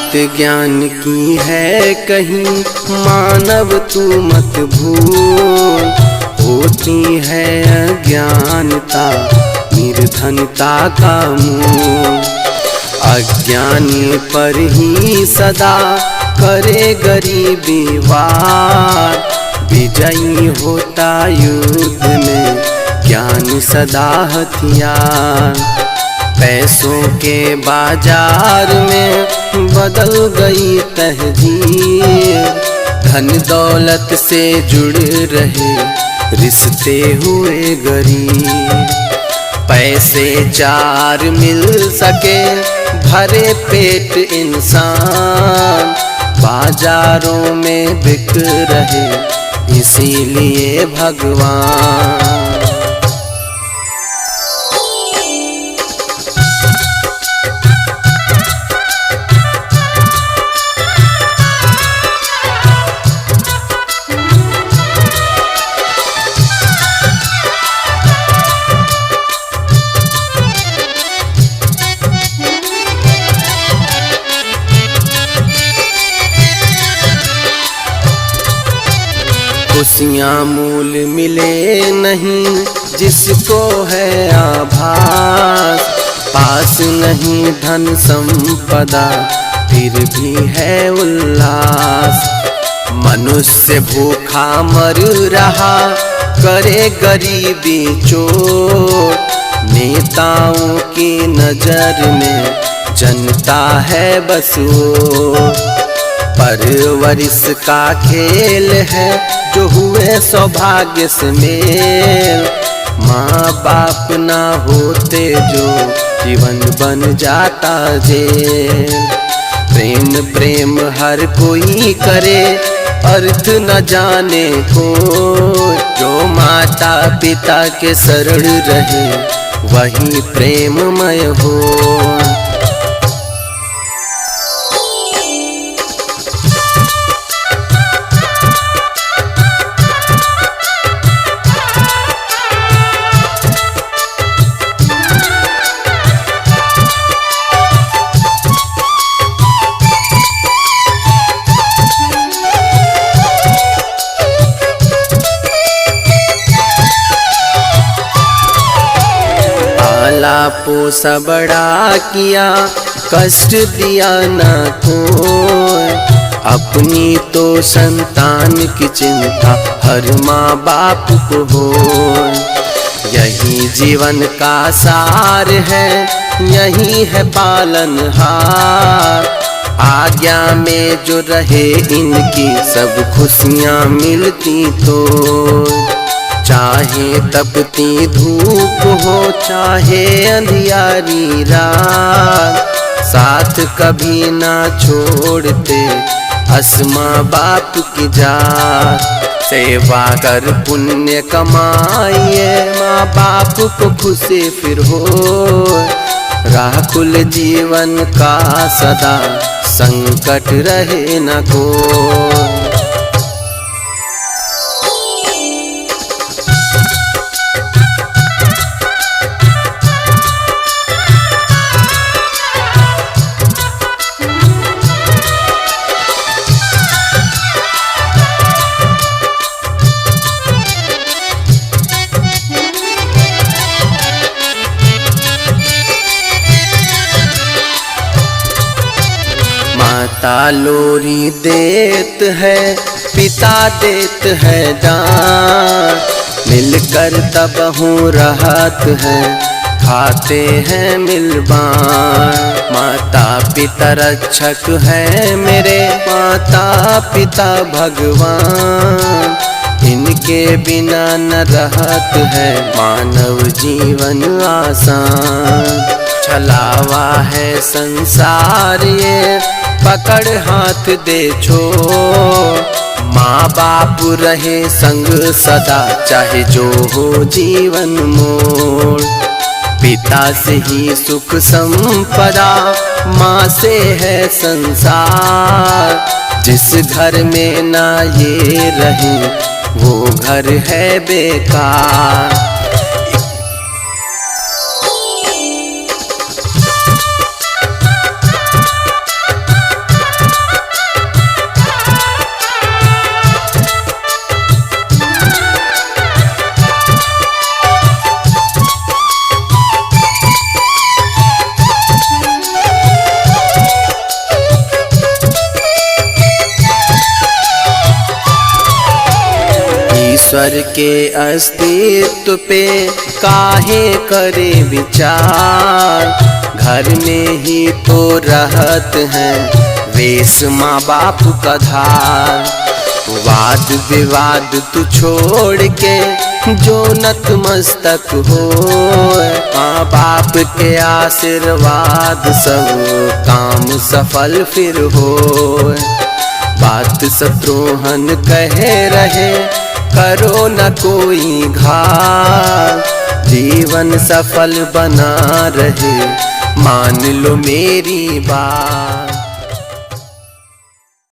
बात ज्ञान की है कहीं मानव तू मत भूल, होती है अज्ञानता निर्धनता का मूल। अज्ञानी पर ही सदा करे गरीबी वार, विजयी होता युद्ध में ज्ञान सदा हथियार। पैसों के बाजार में बदल गई तहजीब, धन दौलत से जुड़ रहे रिश्ते हुए गरीब। पैसे चार मिल सके भरे पेट इंसान, बाजारों में बिक रहे इसीलिए भगवान। खुशियाँ मूल मिले नहीं जिसको है आभास, पास नहीं धन संपदा फिर भी है उल्लास। मनुष्य भूखा मर रहा करे गरीबी चोट, नेताओं की नजर में जनता है बस वो। परवरिश का खेल है जो हुए सौभाग्य से मेल, माँ बाप ना होते जो जीवन बन जाता जेल। प्रेम प्रेम हर कोई करे अर्थ न जाने को, जो माता पिता के शरण रहे वही प्रेममय हो। पाला पोसा बड़ा किया कष्ट दिया ना कोई, अपनी तो संतान की चिंता हर माँ बाप को हो। यही जीवन का सार है यही है पालनहार, आज्ञा में जो रहे इनकी सब खुशियाँ मिलती तो। चाहे तपती धूप हो चाहे अंधियारी रात, साथ कभी ना छोड़ते असमा बाप की जात। सेवा कर पुण्य कमाइए माँ बाप को खुशी फिर हो, राकुल जीवन का सदा संकट रहे न को। माता लोरी देत है पिता देत है दान, मिलकर तब हूँ राहत है खाते हैं मिलबान। माता पिता रक्षक है मेरे माता पिता भगवान, इनके बिना न रहत है मानव जीवन आसान। छलावा है संसार ये पकड़ हाथ दे छोड़, माँ बाप रहे संग सदा चाहे जो हो जीवन मोड़। पिता से ही सुख संपदा माँ से है संसार, जिस घर में ना ये रहे वो घर है बेकार। ईश्वर के अस्तित्व पे काहे करे विचार। घर में ही तो रहत हैं वेश माँ बाप का धार। वाद विवाद तू छोड़ के जो नतमस्तक हो, माँ बाप के आशीर्वाद सब काम सफल फिर हो। बात शत्रुघ्न कहे रहे करो न कोई घात, जीवन सफल बना रहे मान लो मेरी बात।